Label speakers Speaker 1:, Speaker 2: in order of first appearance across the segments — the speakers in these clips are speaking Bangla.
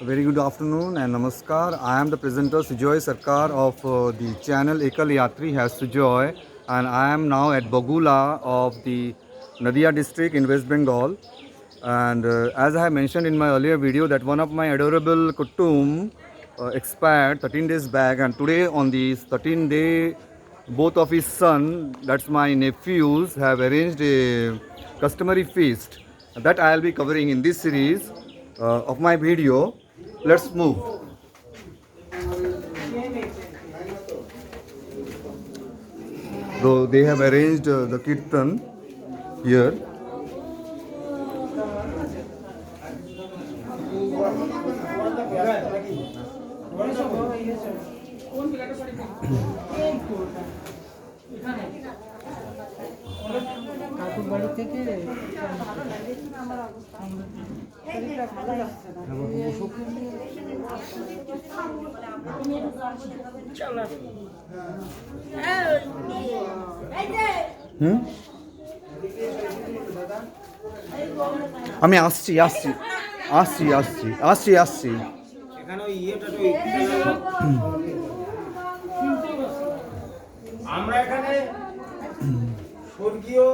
Speaker 1: Very good afternoon and namaskar. I am the presenter Sujoy Sarkar of the channel Ekal Yatri has Sujoy, and I am now at Bagula of the Nadia district in West Bengal. And as I have mentioned in my earlier video that one of my adorable Kutum expired 13 days back, and today on this 13th day both of his son, that's my nephews, have arranged a customary feast that I'll be covering in this series of my video. Let's move. So they have arranged the kirtan here.
Speaker 2: বাড়ি থেকে
Speaker 1: আমি আসছি আসছি আসছি আসছি আসছি আসছি
Speaker 3: আমরা এখানে স্বর্গীয়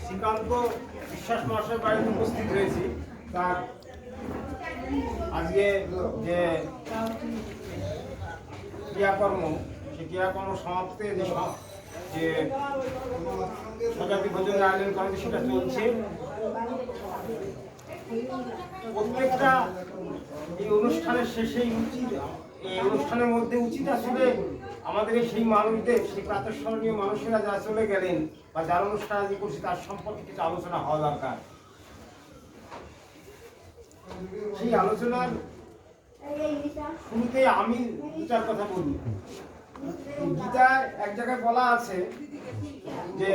Speaker 3: শ্রীকান্ত বিশ্বাস মহাশয়ের বাড়িতে উপস্থিত হয়েছি। তার আজকে যে ক্রিয়াকর্ম, সেই ক্রিয়াকর্ম সমাপ্তে যে সজাতি ভোজনের আয়োজন করা সেটা চলছে। প্রত্যেকটা এই অনুষ্ঠানের শেষেই এই অনুষ্ঠানের মধ্যে উচিত আসলে আমাদের সেই মানুষদের, সেই প্রাতঃস্মরণীয় মানুষেরা যা চলে গেলেন বা যার অনুষ্ঠান আজ করছি তার সম্পর্কে কিছু আলোচনা হওয়া দরকার। সেই আলোচনার শুরুতে আমি গীতার কথা বলি। গীতায় এক জায়গায় বলা আছে যে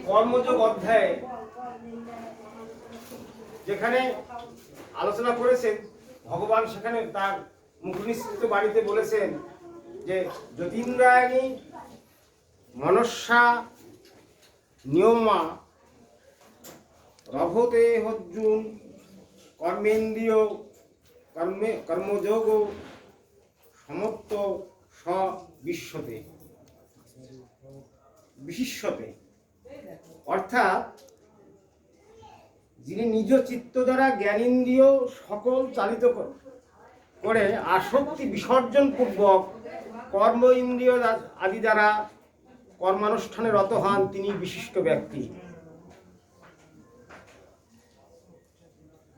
Speaker 3: কর্মযোগ অধ্যায়ে যেখানে আলোচনা করেছেন ভগবান, সেখানে তার মুখনিসৃত বাড়িতে বলেছেন যে যতীন্দ্রায়ণী মনস্যা নিয়মা রভতে হজ্জুন কর্মেন্দ্রিয় কর্মযোগ সমত্ত বিশ্বতে বিশিষ্যতে, অর্থাৎ যিনি নিজ চিত্ত দ্বারা জ্ঞানেন্দ্রিয় সকল চালিত করে আসক্তি বিসর্জন পূর্বক কর্ম ইন্দ্রিয় আদি দ্বারা কর্মানুষ্ঠানে রত হন, তিনি বিশিষ্ট ব্যক্তি।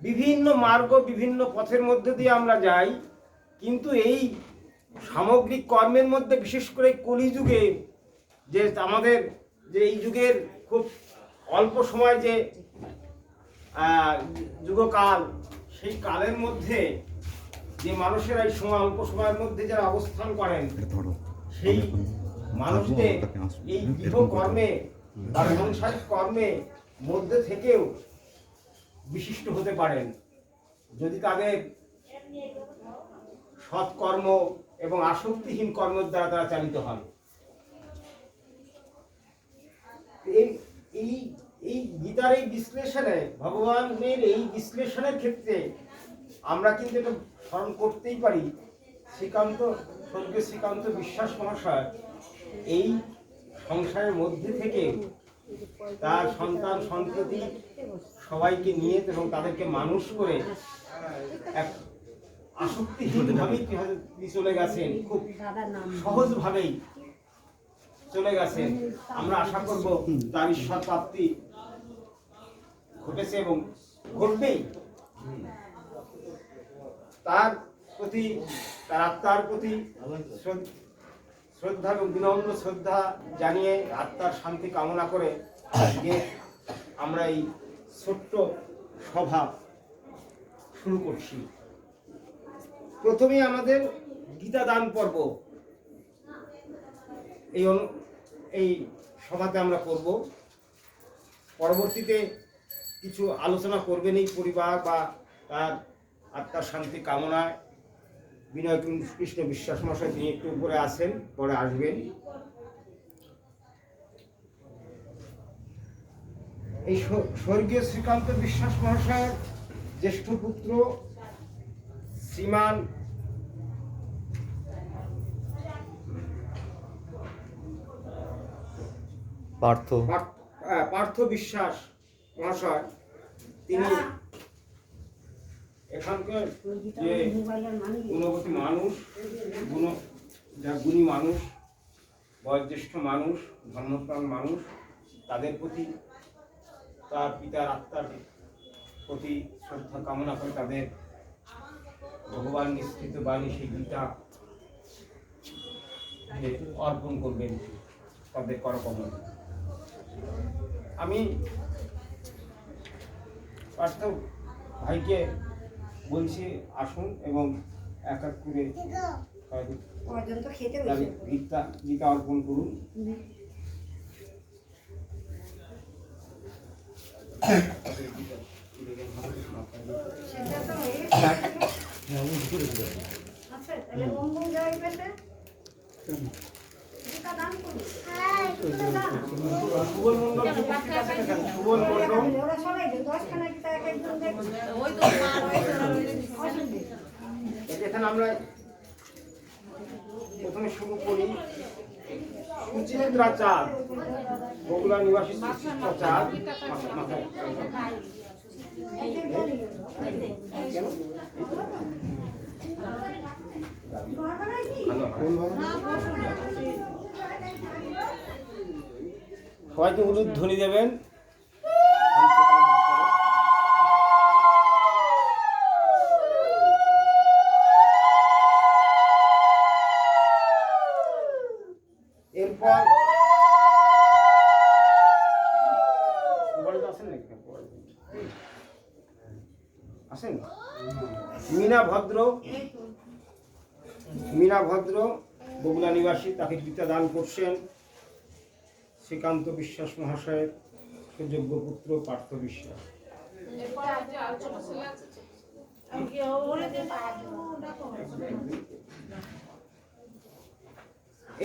Speaker 3: বিভিন্ন মার্গ, বিভিন্ন পথের মধ্যে দিয়ে আমরা যাই, কিন্তু এই সামগ্রিক কর্মের মধ্যে বিশেষ করে কলিযুগে যে আমাদের যে এই যুগের খুব অল্প সময় যে যুগকাল, সেই কালের মধ্যে যে মানুষেরা এই সময় অল্প সময়ের মধ্যে যারা অবস্থান করেন, সেই মানুষদের এই গৃহ কর্মে বা সাংসারিক কর্মে মধ্যে থেকেও বিশিষ্ট হতে পারেন যদি তাদের সৎকর্ম এবং আসক্তিহীন কর্মের দ্বারা তারা চালিত হন। এই গীতার এই বিশ্লেষণে, ভগবানের এই বিশ্লেষণের ক্ষেত্রে আমরা কিন্তু এটা স্মরণ করতেই পারি স্বর্গীয় শ্রীকান্ত বিশ্বাস মহাশয় এই সংসারের মধ্যে থেকে তার সন্তান সন্ততি সবাইকে নিয়ে এবং তাদেরকে মানুষ করে এক আসক্তিহীনভাবেই চলে গেছেন, খুব সহজভাবেই চলে গেছেন। আমরা আশা করব তার ঈশ্বর প্রাপ্তি ঘটেছে এবং ঘটবেই। তার প্রতি, তার আত্মার প্রতি শ্রদ্ধা এবং বিনম্র শ্রদ্ধা জানিয়ে আত্মার শান্তি কামনা করে আজকে আমরা এই ছোট্ট সভা শুরু করছি। প্রথমেই আমাদের গীতা দান পর্ব এই সভাতে আমরা করব। পরবর্তীতে কিছু আলোচনা করবেন এই পরিবার বা তার আত্মার শান্তি কামনায় বিনয় কৃষ্ণ বিশ্বাস মশাই, তিনি একটু উপরে আছেন, পরে আসবেন। এই স্বর্গীয় শ্রীকান্ত বিশ্বাস মহাশয়ের জ্যেষ্ঠ পুত্র শ্রীমান পার্থ বিশ্বাস মহাশয়, তিনি এখানকার যে গুণবতী মানুষ, গুণী মানুষ, বয়োজ্যেষ্ঠ মানুষ, ধর্মপ্রাণ মানুষ, তাদের প্রতি, তার পিতার আত্মার প্রতি শ্রদ্ধা কামনা করে তাদের ভগবান নিঃসৃত বাণী সেই গীতা অর্পণ করবেন তাদের করকমল। আমি পার্থ ভাইকে বলছি আসুন এবং এক এক করে গীতা অর্পণ করুন। এখানে আমরা প্রথমে শুরু করি সুচিত্রা চাঁদ, বগুড়া নিবাসী সুচিত্রা চাঁদ। সবাইকে উলুধ্বনি দেবেন। এরপর আসেন মীনা ভদ্র বগুড়া নিবাসী, তাকে গীতা দান করছেন শ্রীকান্ত বিশ্বাস মহাশয়ের সুযোগ্য পুত্র পার্থ বিশ্বাস।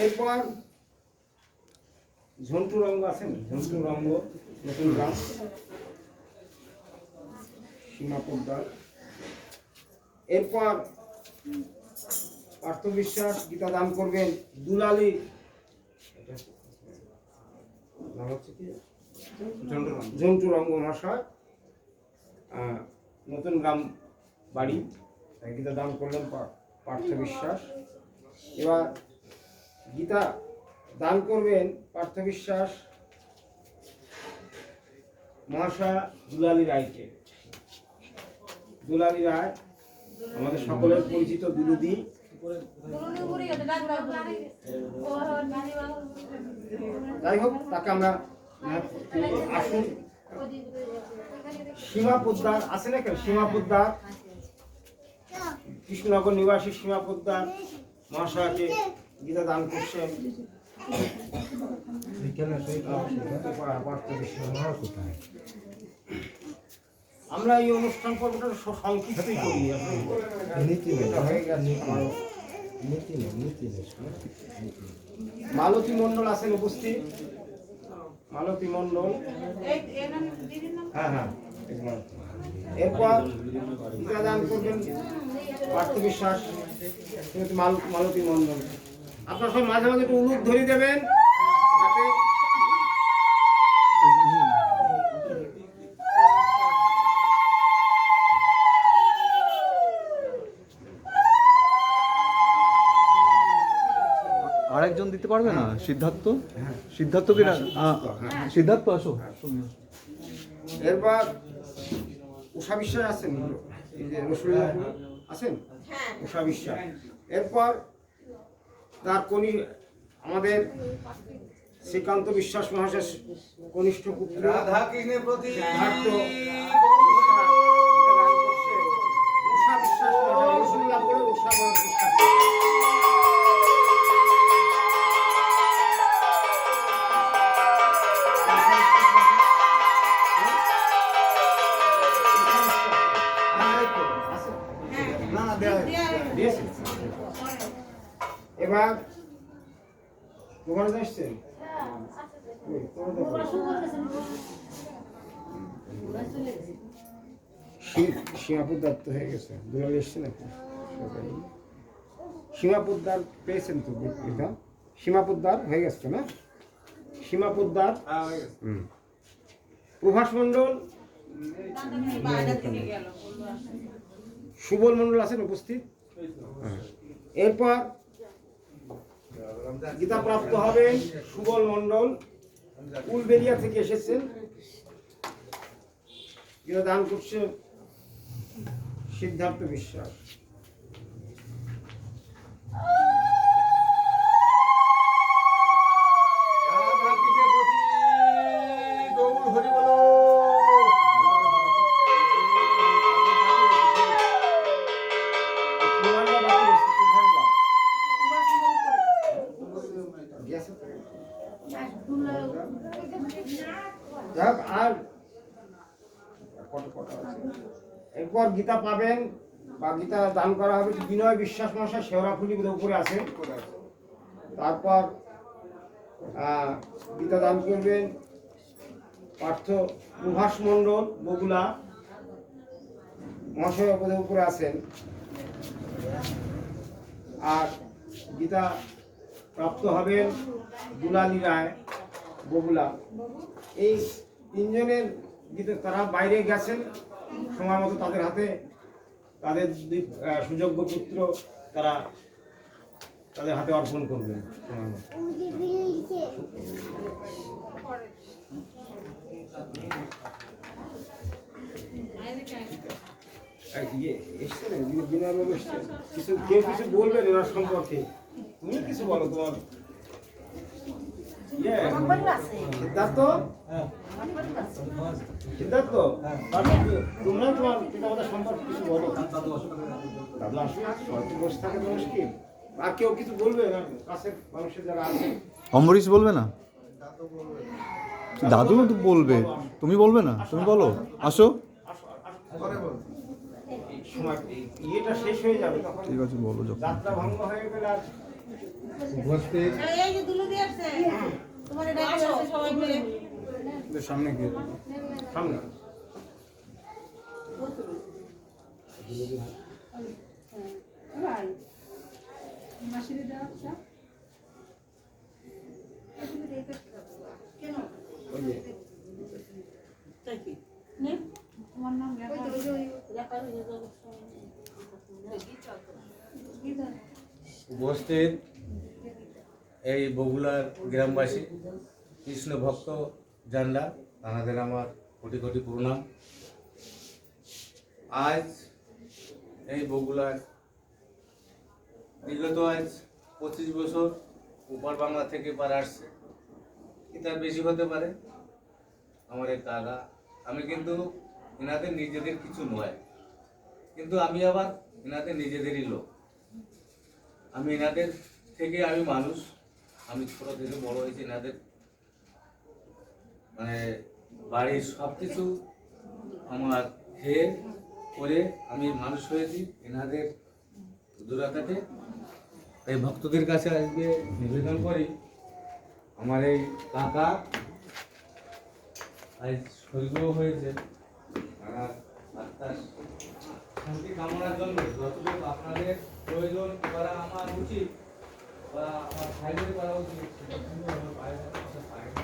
Speaker 3: এরপর ঝন্টু রঙ্গ আছেন, ঝন্টু রঙ্গ নতুন গ্রাম সীমা পোদ্দার। এরপর পার্থ বিশ্বাস গীতা দান করবেন দুলালী, ঝন্টু রঙ্গ মহাশয়, নতুন গ্রাম বাড়ি, গীতা দান করলেন পার্থ বিশ্বাস। এবার গীতা দান করবেন পার্থ বিশ্বাস মহাশয় দুলালী রায়কে। দুলালী রায় আমাদের সকলের পরিচিত দুলুদি। যাই হোক, তাকে আমরা আসুন। সীমা পোদ্দার আছে না কেন, সীমা পোদ্দার কৃষ্ণনগর নিবাসী সীমা পোদ্দার মহাশয়কে গীতা দান করছেন। আমরা এই অনুষ্ঠান পর্বটা সংক্ষিপ্তই করি। মালতী মণ্ডল আছেন উপস্থিত, মালতী মণ্ডল। হ্যাঁ হ্যাঁ, এরপর গীতা দান করবেন পার্থ বিশ্বাস, মালতী মণ্ডল। আপনার সব মাঝে মাঝে একটু উলুক ধরে দেবেন যাতে
Speaker 1: আরেকজন দিতে পারবে না? সিদ্ধার্থ, সিদ্ধার্থ কি না? সিদ্ধার্থ আসো।
Speaker 3: এরপর উষা বিশ্বাস আছেন, রসুল্লাহ আছেন, উষা বিশ্বাস। এরপর তার আমাদের শ্রীকান্ত বিশ্বাস মহাশয় কনিষ্ঠ পুত্র সিদ্ধার্থ উষা বিশ্বাস, রসুল্লাহ বলে উষা বিশ্বাস। এবার তোমার আসছেন সীমাপুর দত্ত হয়ে গেছে, দুলাল এসছে নাকি? সীমা পোদ্দার পেয়েছেন তো এটা? সীমা পোদ্দার হয়ে গেছে তো না? সীমা পোদ্দার, প্রভাস মণ্ডল, সুবল মণ্ডল আছেন উপস্থিত। এরপর গীতা প্রাপ্ত হবেন সুবল মণ্ডল, উলবেরিয়া থেকে এসেছেন। গীতা দান করছে সিদ্ধার্থ বিশ্বাস। আর এরপর গীতা পাবেন বা গীতা দান করা হবে বিনয় বিশ্বাস মশাই, শেওড়াফুলি উপরে আছেন। তারপর গীতা দান করবেন পার্থ প্রভাস মণ্ডল, বগুলা মহাশয় উপরে আছেন। আর গীতা প্রাপ্ত হবেন দুলালী রায়, বগুলা। এই তিনজনের গীতা তারা বাইরে গেছেন, সময় মতো তাদের হাতে তাদের সুযোগ্য পুত্র তারা তাদের হাতে অর্পণ করবেন সময় মতো। কিছু কেউ কিছু বলবেন এনার সম্পর্কে, তুমি কিছু বলো তোমার। সিদ্ধার্থ, সিদ্ধার্থ, তোমরা তোমার পিতামাতার সম্পর্কে কিছু বলো। দাদু আসবে বসে থাকে তো মুশকিল। আর কেউ কিছু বলবে না কাছের মানুষের যারা আছে?
Speaker 1: অম্বরীশ বলবে না? দাদু তো বলবে, তুমি বলবে না? তুমি বলো, আসো।
Speaker 3: সময় ইয়েটা শেষ হয়ে যাবে তখন।
Speaker 1: ঠিক আছে, বলো।
Speaker 3: যাত্রা ভঙ্গ হয়ে গেলে আর
Speaker 1: সামনে গিয়ে
Speaker 3: সামনে
Speaker 2: উপস্থিত এই বগুলার গ্রামবাসী, কৃষ্ণ ভক্ত জানলা, তাদের আমার কোটি কোটি প্রণাম। আজ এই বগুলার বিগত আজ 25 বছর উপর বাংলা থেকে পার আসছে, কি তার বেশি হতে পারে। আমার এই কাকা, আমি কিন্তু এনাদের নিজেদের কিছু নয়, কিন্তু আমি আবার এনাদের নিজেদেরই লোক। আমি এনাদের থেকে আমি মানুষ, আমি ছোট থেকে বড় হয়েছি এনাদের মানে বাড়ির সব কিছু আমার খেয়ে করে আমি মানুষ হয়েছি এনাদের দূরাতাতে। এই ভক্তদের কাছে আজকে নিবেদন করি, আমার এই কাকা আজ স্বর্গীয় হয়েছে, আর আত্মার শান্তি কামনার জন্য যতটুকু আপনাদের প্রয়োজন করা আমার উচিত বা আমার ভাইদের করা উচিত, সেটা কিন্তু আমার বাইরে করতে পারে না।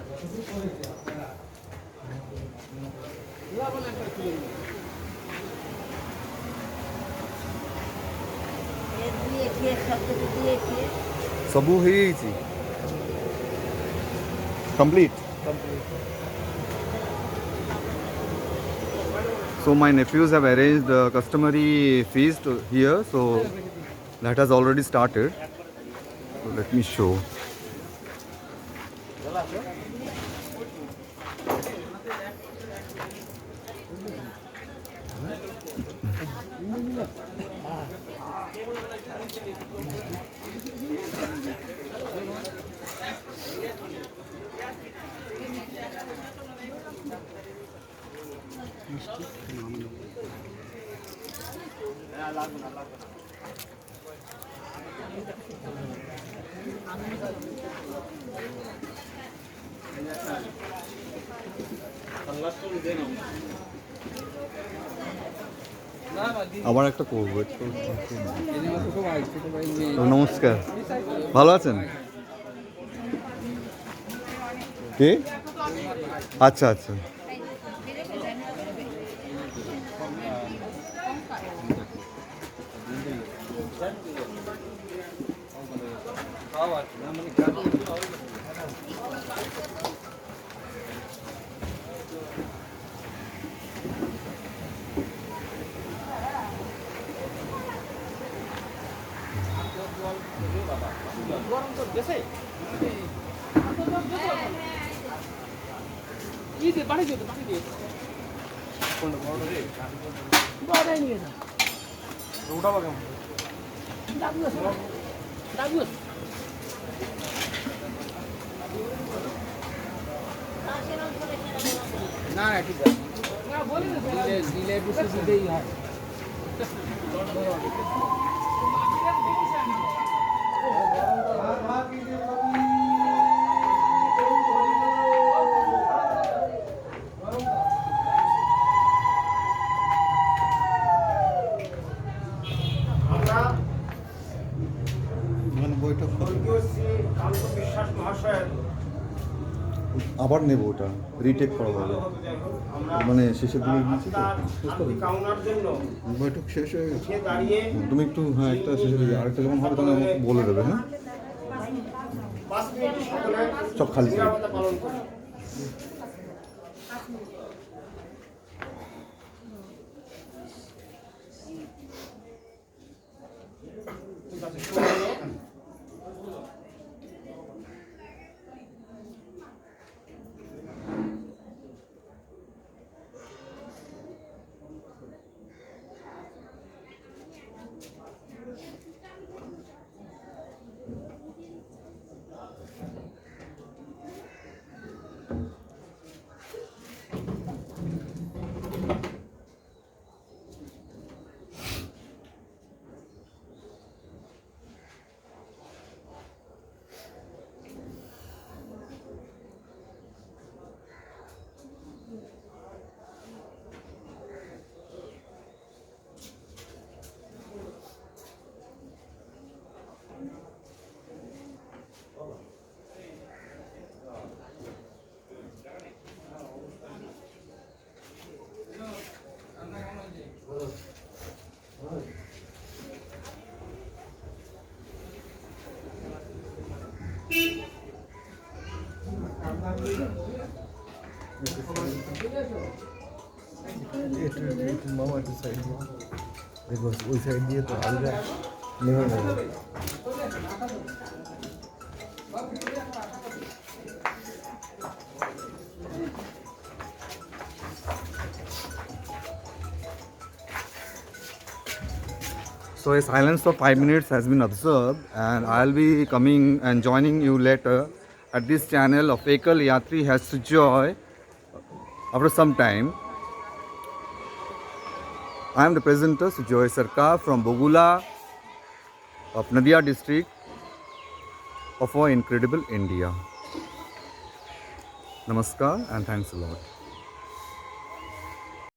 Speaker 2: যতটুকু করেছে আপনারা
Speaker 1: सबू है complete. So my nephews have arranged the customary feast here, so that has already started. So let me show. আবার একটা করবো একটু। নমস্কার, ভালো আছেন? কে? আচ্ছা আচ্ছা।
Speaker 3: আমরা
Speaker 1: মানে বইটা
Speaker 3: স্বর্গীয় শ্রী কান্ত বিশ্বাস মহাশয়ের
Speaker 1: আবার নেব, ওটা রিটেক করা হবে,
Speaker 3: আমরা
Speaker 1: মানে শেষের দিকে গিয়েছি তো।
Speaker 3: আত্মার শান্তি কামনার জন্য
Speaker 1: বৈঠক শেষ হয়ে গেছে।
Speaker 3: উঠে দাঁড়িয়ে
Speaker 1: তুমি একটু, হ্যাঁ, একটা শেষের দিকে আরেকটা যখন হবে তখন আমাকে বলে দেবে। হ্যাঁ,
Speaker 3: 5 মিনিট সকলে
Speaker 1: সব খালি ছিল।
Speaker 3: নিরাপত্তা পালন করি। ঠিক আছে, শুরু হলো।
Speaker 1: মামা একটু সাইড দিয়ে দেখো, ওই সাইড দিয়ে তো আলগা নেমে নেবে। So a silence of 5 minutes has been observed, and I'll be coming and joining you later at this channel of Ekal Yatri Has to Joy after some time. I am the presenter Sujoy Sarkar from Bogula of Nadia district of our incredible India. Namaskar and thanks a lot.